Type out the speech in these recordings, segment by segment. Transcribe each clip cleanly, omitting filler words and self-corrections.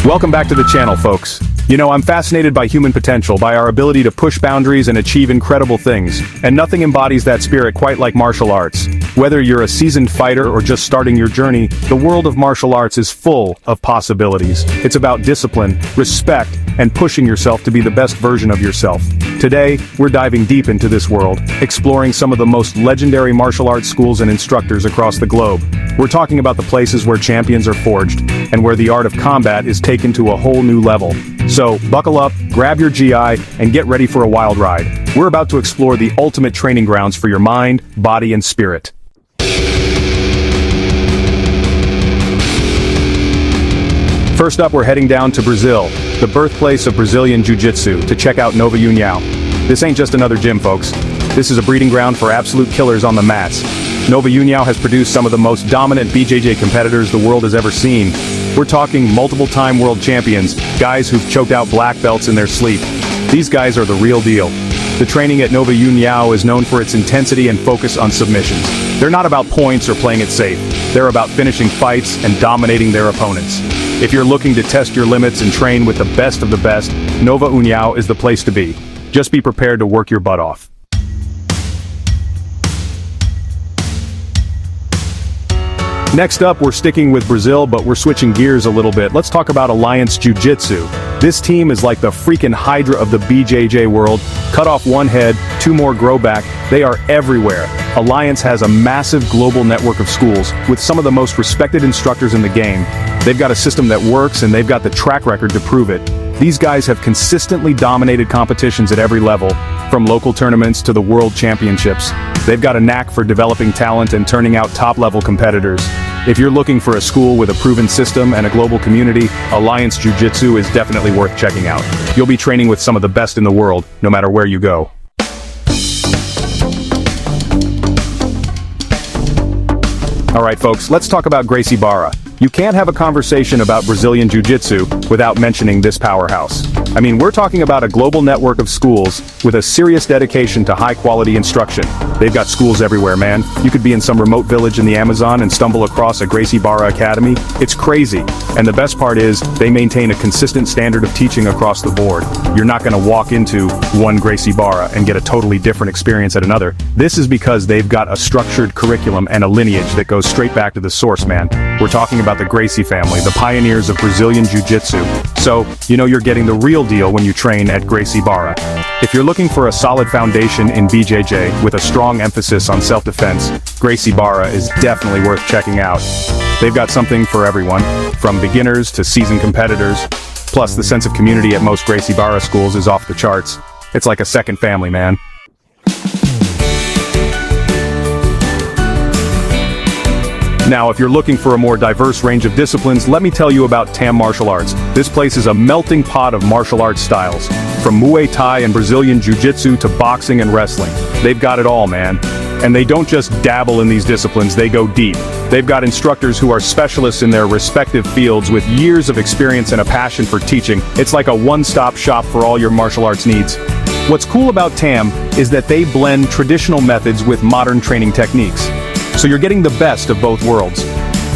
Welcome back to the channel, folks. You know, I'm fascinated by human potential, by our ability to push boundaries and achieve incredible things, and nothing embodies that spirit quite like martial arts. Whether you're a seasoned fighter or just starting your journey, the world of martial arts is full of possibilities. It's about discipline, respect, and pushing yourself to be the best version of yourself. Today, we're diving deep into this world, exploring some of the most legendary martial arts schools and instructors across the globe. We're talking about the places where champions are forged, and where the art of combat is taken to a whole new level. So, buckle up, grab your GI, and get ready for a wild ride. We're about to explore the ultimate training grounds for your mind, body, and spirit. First up, we're heading down to Brazil, the birthplace of Brazilian Jiu-Jitsu, to check out Nova União. This ain't just another gym, folks. This is a breeding ground for absolute killers on the mats. Nova União has produced some of the most dominant BJJ competitors the world has ever seen. We're talking multiple-time world champions, guys who've choked out black belts in their sleep. These guys are the real deal. The training at Nova União is known for its intensity and focus on submissions. They're not about points or playing it safe. They're about finishing fights and dominating their opponents. If you're looking to test your limits and train with the best of the best, Nova União is the place to be. Just be prepared to work your butt off. Next up, we're sticking with Brazil, but we're switching gears a little bit. Let's talk about Alliance Jiu-Jitsu. This team is like the freaking Hydra of the BJJ world. Cut off one head, two more grow back. They are everywhere. Alliance has a massive global network of schools with some of the most respected instructors in the game. They've got a system that works, and they've got the track record to prove it. These guys have consistently dominated competitions at every level, from local tournaments to the world championships. They've got a knack for developing talent and turning out top-level competitors. If you're looking for a school with a proven system and a global community, Alliance Jiu-Jitsu is definitely worth checking out. You'll be training with some of the best in the world, no matter where you go. Alright folks, let's talk about Gracie Barra. You can't have a conversation about Brazilian Jiu-Jitsu without mentioning this powerhouse. I mean, we're talking about a global network of schools with a serious dedication to high-quality instruction. They've got schools everywhere, man. You could be in some remote village in the Amazon and stumble across a Gracie Barra Academy. It's crazy. And the best part is, they maintain a consistent standard of teaching across the board. You're not gonna walk into one Gracie Barra and get a totally different experience at another. This is because they've got a structured curriculum and a lineage that goes straight back to the source, man. We're talking about the Gracie family, the pioneers of Brazilian Jiu-Jitsu. So, you know you're getting the real deal when you train at Gracie Barra. If you're looking for a solid foundation in BJJ with a strong emphasis on self-defense, Gracie Barra is definitely worth checking out. They've got something for everyone, from beginners to seasoned competitors. Plus, the sense of community at most Gracie Barra schools is off the charts. It's like a second family, man. Now, if you're looking for a more diverse range of disciplines, let me tell you about TAM Martial Arts. This place is a melting pot of martial arts styles. From Muay Thai and Brazilian Jiu-Jitsu to boxing and wrestling. They've got it all, man. And they don't just dabble in these disciplines, they go deep. They've got instructors who are specialists in their respective fields with years of experience and a passion for teaching. It's like a one-stop shop for all your martial arts needs. What's cool about TAM is that they blend traditional methods with modern training techniques. So you're getting the best of both worlds.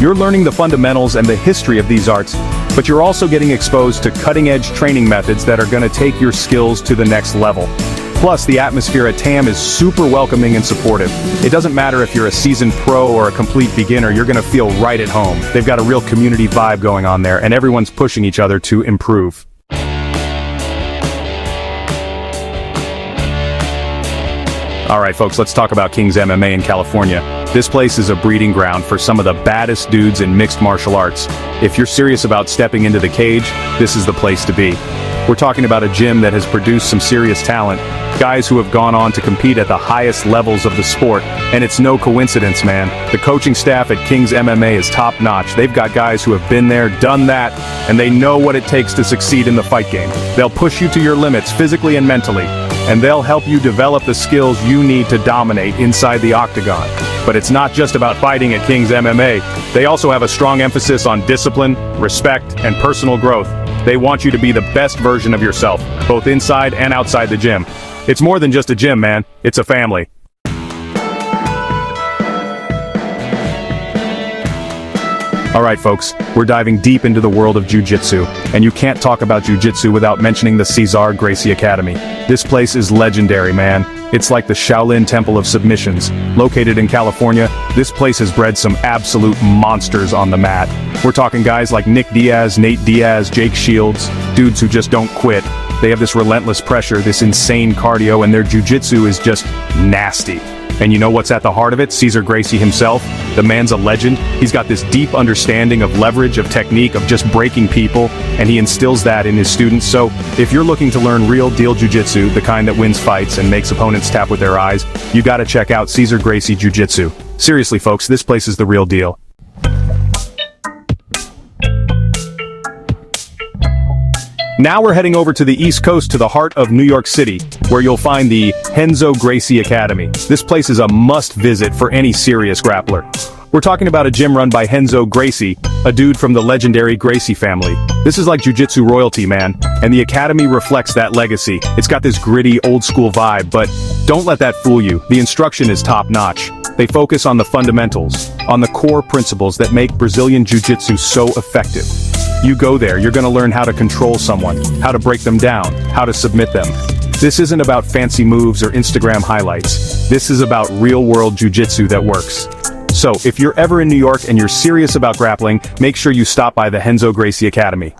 You're learning the fundamentals and the history of these arts, but you're also getting exposed to cutting-edge training methods that are gonna take your skills to the next level. Plus, the atmosphere at TAM is super welcoming and supportive. It doesn't matter if you're a seasoned pro or a complete beginner, you're gonna feel right at home. They've got a real community vibe going on there, and everyone's pushing each other to improve. Alright folks, let's talk about King's MMA in California. This place is a breeding ground for some of the baddest dudes in mixed martial arts. If you're serious about stepping into the cage, this is the place to be. We're talking about a gym that has produced some serious talent, guys who have gone on to compete at the highest levels of the sport, and it's no coincidence, man. The coaching staff at King's MMA is top-notch. They've got guys who have been there, done that, and they know what it takes to succeed in the fight game. They'll push you to your limits physically and mentally, and they'll help you develop the skills you need to dominate inside the octagon. But it's not just about fighting at King's MMA. They also have a strong emphasis on discipline, respect, and personal growth. They want you to be the best version of yourself, both inside and outside the gym. It's more than just a gym, man. It's a family. Alright folks, we're diving deep into the world of Jiu-Jitsu, and you can't talk about Jiu-Jitsu without mentioning the Cesar Gracie Academy. This place is legendary, man. It's like the Shaolin Temple of Submissions. Located in California, this place has bred some absolute monsters on the mat. We're talking guys like Nick Diaz, Nate Diaz, Jake Shields, dudes who just don't quit. They have this relentless pressure, this insane cardio, and their Jiu-Jitsu is just nasty. And you know what's at the heart of it? Cesar Gracie himself. The man's a legend. He's got this deep understanding of leverage, of technique, of just breaking people, and he instills that in his students. So, if you're looking to learn real deal jiu-jitsu, the kind that wins fights and makes opponents tap with their eyes, you gotta check out Cesar Gracie Jiu-Jitsu. Seriously folks, this place is the real deal. Now we're heading over to the East Coast to the heart of New York City, where you'll find the Renzo Gracie Academy. This place is a must-visit for any serious grappler. We're talking about a gym run by Renzo Gracie, a dude from the legendary Gracie family. This is like jiu-jitsu royalty, man, and the academy reflects that legacy. It's got this gritty, old-school vibe, but don't let that fool you. The instruction is top-notch. They focus on the fundamentals, on the core principles that make Brazilian Jiu-Jitsu so effective. You go there, you're gonna learn how to control someone, how to break them down, how to submit them. This isn't about fancy moves or Instagram highlights. This is about real-world jiu-jitsu that works. So, if you're ever in New York and you're serious about grappling, make sure you stop by the Renzo Gracie Academy.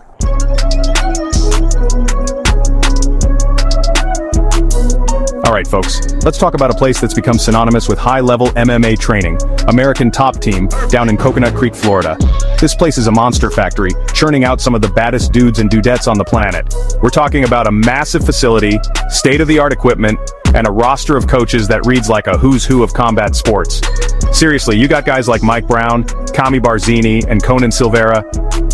Alright folks, let's talk about a place that's become synonymous with high-level MMA training, American Top Team, down in Coconut Creek, Florida. This place is a monster factory, churning out some of the baddest dudes and dudettes on the planet. We're talking about a massive facility, state-of-the-art equipment, and a roster of coaches that reads like a who's who of combat sports. Seriously, you got guys like Mike Brown, Kami Barzini, and Conan Silveira.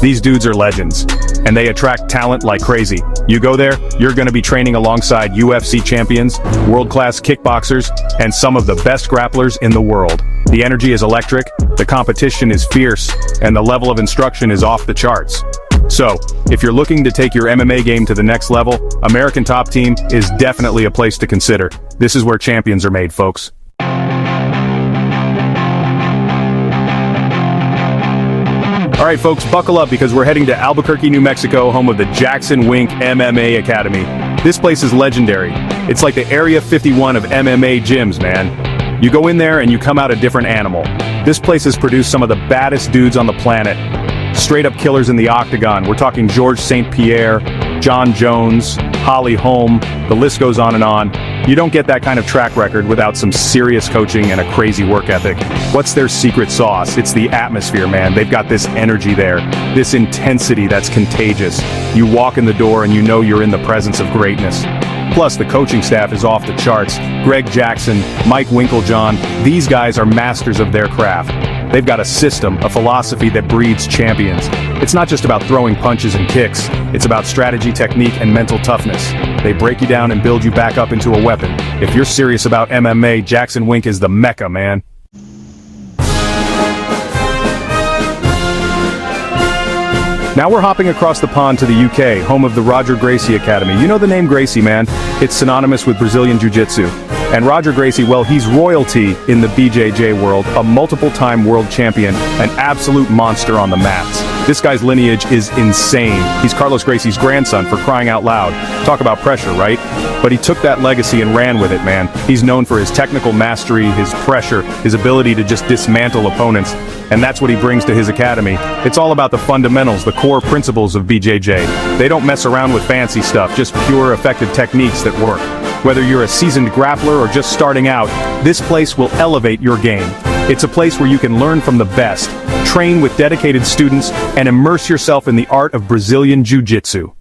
These dudes are legends, and they attract talent like crazy. You go there, you're gonna be training alongside UFC champions, world-class kickboxers, and some of the best grapplers in the world. The energy is electric, the competition is fierce, and the level of instruction is off the charts. So, if you're looking to take your MMA game to the next level, American Top Team is definitely a place to consider. This is where champions are made, folks. Alright folks, buckle up because we're heading to Albuquerque, New Mexico, home of the Jackson Wink MMA Academy. This place is legendary. It's like the Area 51 of MMA gyms, man. You go in there and you come out a different animal. This place has produced some of the baddest dudes on the planet. Straight up killers in the octagon. We're talking George St. Pierre, John Jones, Holly Holm, the list goes on and on. You don't get that kind of track record without some serious coaching and a crazy work ethic. What's their secret sauce? It's the atmosphere, man. They've got this energy there, this intensity that's contagious. You walk in the door and you know you're in the presence of greatness. Plus, the coaching staff is off the charts. Greg Jackson, Mike Winklejohn, these guys are masters of their craft. They've got a system, a philosophy that breeds champions. It's not just about throwing punches and kicks. It's about strategy, technique, and mental toughness. They break you down and build you back up into a weapon. If you're serious about MMA, Jackson Wink is the mecca, man. Now we're hopping across the pond to the UK, home of the Roger Gracie Academy. You know the name Gracie, man. It's synonymous with Brazilian Jiu-Jitsu. And Roger Gracie, well, he's royalty in the BJJ world, a multiple-time world champion, an absolute monster on the mats. This guy's lineage is insane. He's Carlos Gracie's grandson, for crying out loud. Talk about pressure, right? But he took that legacy and ran with it, man. He's known for his technical mastery, his pressure, his ability to just dismantle opponents. And that's what he brings to his academy. It's all about the fundamentals, the core principles of BJJ. They don't mess around with fancy stuff, just pure, effective techniques that work. Whether you're a seasoned grappler or just starting out, this place will elevate your game. It's a place where you can learn from the best, train with dedicated students, and immerse yourself in the art of Brazilian Jiu-Jitsu.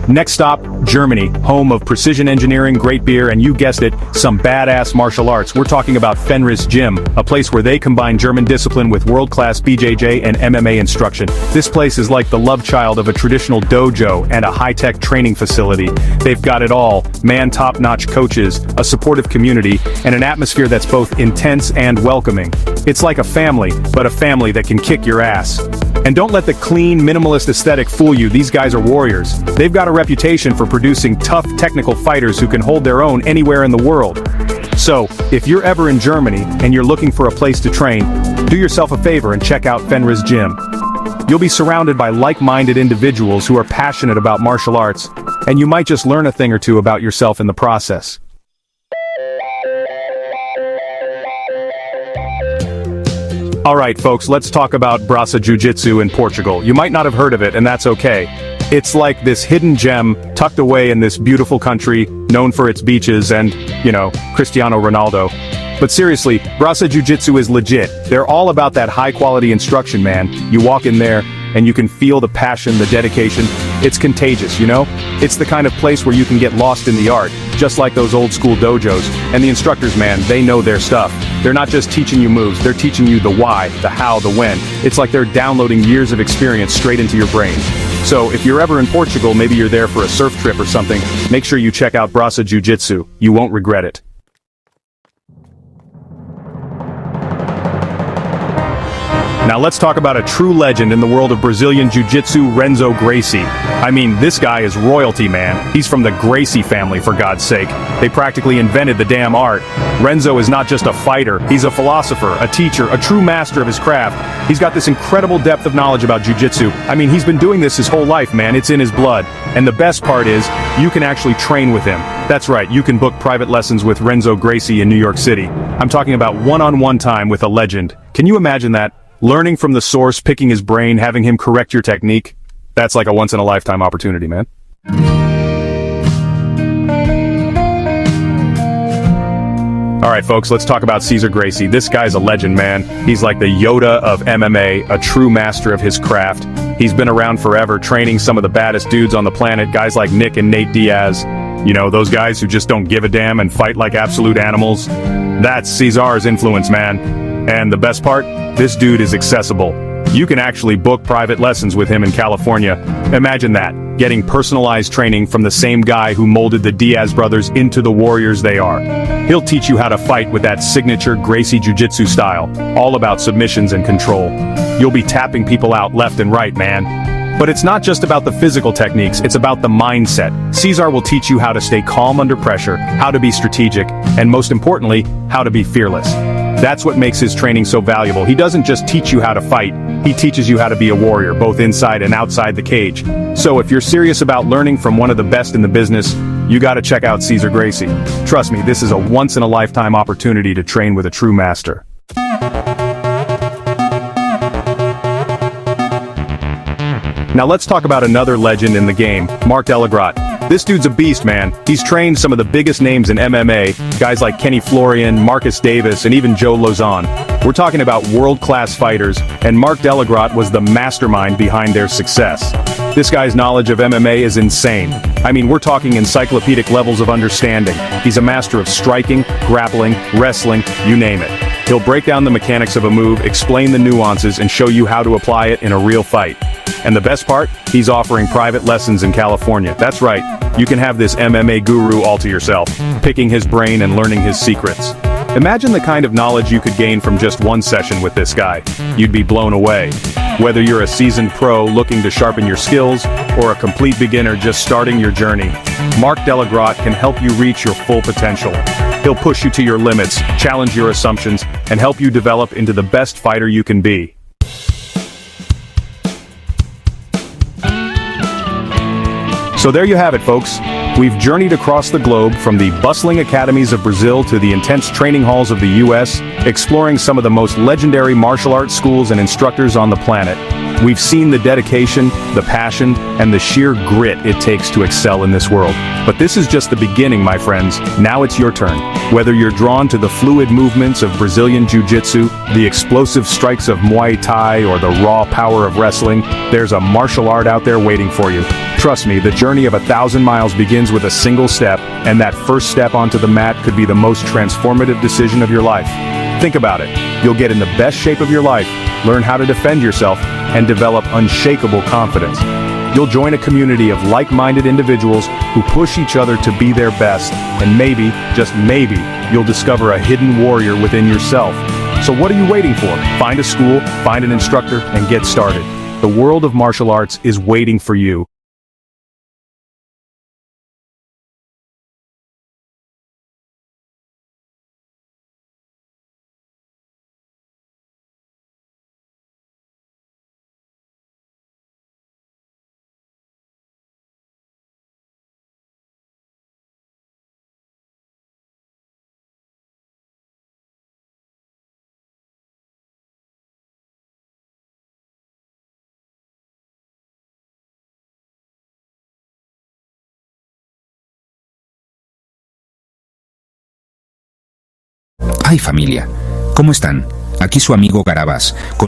Next stop, Germany, home of precision engineering, great beer, and you guessed it, some badass martial arts. We're talking about Fenris Gym, a place where they combine German discipline with world-class BJJ and MMA instruction. This place is like the love child of a traditional dojo and a high-tech training facility. They've got it all, man top-notch coaches, a supportive community, and an atmosphere that's both intense and welcoming. It's like a family, but a family that can kick your ass. And don't let the clean, minimalist aesthetic fool you. These guys are warriors. They've got a reputation for producing tough, technical fighters who can hold their own anywhere in the world. So, if you're ever in Germany and you're looking for a place to train, do yourself a favor and check out Fenris Gym. You'll be surrounded by like-minded individuals who are passionate about martial arts, and you might just learn a thing or two about yourself in the process. Alright folks, let's talk about Brazilian Jiu-Jitsu in Portugal. You might not have heard of it, and that's okay. It's like this hidden gem tucked away in this beautiful country, known for its beaches and, Cristiano Ronaldo. But seriously, Brazilian Jiu-Jitsu is legit. They're all about that high-quality instruction, man. You walk in there, and you can feel the passion, the dedication. It's contagious, It's the kind of place where you can get lost in the art, just like those old-school dojos. And the instructors, man, they know their stuff. They're not just teaching you moves, they're teaching you the why, the how, the when. It's like they're downloading years of experience straight into your brain. So, if you're ever in Portugal, maybe you're there for a surf trip or something, make sure you check out Brazilian Jiu-Jitsu. You won't regret it. Now let's talk about a true legend in the world of Brazilian Jiu-Jitsu, Renzo Gracie. I mean, this guy is royalty, man. He's from the Gracie family, for God's sake. They practically invented the damn art. Renzo is not just a fighter, he's a philosopher, a teacher, a true master of his craft. He's got this incredible depth of knowledge about Jiu-Jitsu. I mean, he's been doing this his whole life, man. It's in his blood. And the best part is, you can actually train with him. That's right, you can book private lessons with Renzo Gracie in New York City. I'm talking about one-on-one time with a legend. Can you imagine that? Learning from the source, picking his brain, having him correct your technique. That's like a once-in-a-lifetime opportunity, man. Alright folks, let's talk about Cesar Gracie. This guy's a legend, man. He's like the Yoda of MMA, a true master of his craft. He's been around forever, training some of the baddest dudes on the planet, guys like Nick and Nate Diaz. Those guys who just don't give a damn and fight like absolute animals. That's Cesar's influence, man. And the best part? This dude is accessible. You can actually book private lessons with him in California. Imagine that, getting personalized training from the same guy who molded the Diaz brothers into the warriors they are. He'll teach you how to fight with that signature Gracie Jiu-Jitsu style, all about submissions and control. You'll be tapping people out left and right, man. But it's not just about the physical techniques, it's about the mindset. Cesar will teach you how to stay calm under pressure, how to be strategic, and most importantly, how to be fearless. That's what makes his training so valuable. He doesn't just teach you how to fight, he teaches you how to be a warrior, both inside and outside the cage. So if you're serious about learning from one of the best in the business, you gotta check out Cesar Gracie. Trust me, this is a once-in-a-lifetime opportunity to train with a true master. Now let's talk about another legend in the game, Mark Delagrotte. This dude's a beast, man. He's trained some of the biggest names in MMA, guys like Kenny Florian, Marcus Davis, and even Joe Lozon. We're talking about world-class fighters, and Mark Delagrotte was the mastermind behind their success. This guy's knowledge of MMA is insane. I mean, we're talking encyclopedic levels of understanding. He's a master of striking, grappling, wrestling, you name it. He'll break down the mechanics of a move, explain the nuances, and show you how to apply it in a real fight. And the best part? He's offering private lessons in California. That's right, you can have this MMA guru all to yourself, picking his brain and learning his secrets. Imagine the kind of knowledge you could gain from just one session with this guy. You'd be blown away. Whether you're a seasoned pro looking to sharpen your skills, or a complete beginner just starting your journey, Mark Delagrotte can help you reach your full potential. He'll push you to your limits, challenge your assumptions, and help you develop into the best fighter you can be. So there you have it, folks. We've journeyed across the globe from the bustling academies of Brazil to the intense training halls of the US, exploring some of the most legendary martial arts schools and instructors on the planet. We've seen the dedication, the passion, and the sheer grit it takes to excel in this world. But this is just the beginning, my friends. Now it's your turn. Whether you're drawn to the fluid movements of Brazilian Jiu-Jitsu, the explosive strikes of Muay Thai, or the raw power of wrestling, there's a martial art out there waiting for you. Trust me, the journey of 1,000 miles begins with a single step, and that first step onto the mat could be the most transformative decision of your life. Think about it. You'll get in the best shape of your life, learn how to defend yourself, and develop unshakable confidence. You'll join a community of like-minded individuals who push each other to be their best, and maybe, just maybe, you'll discover a hidden warrior within yourself. So what are you waiting for? Find a school, find an instructor, and get started. The world of martial arts is waiting for you. Ay familia, ¿cómo están? Aquí su amigo Garabás, con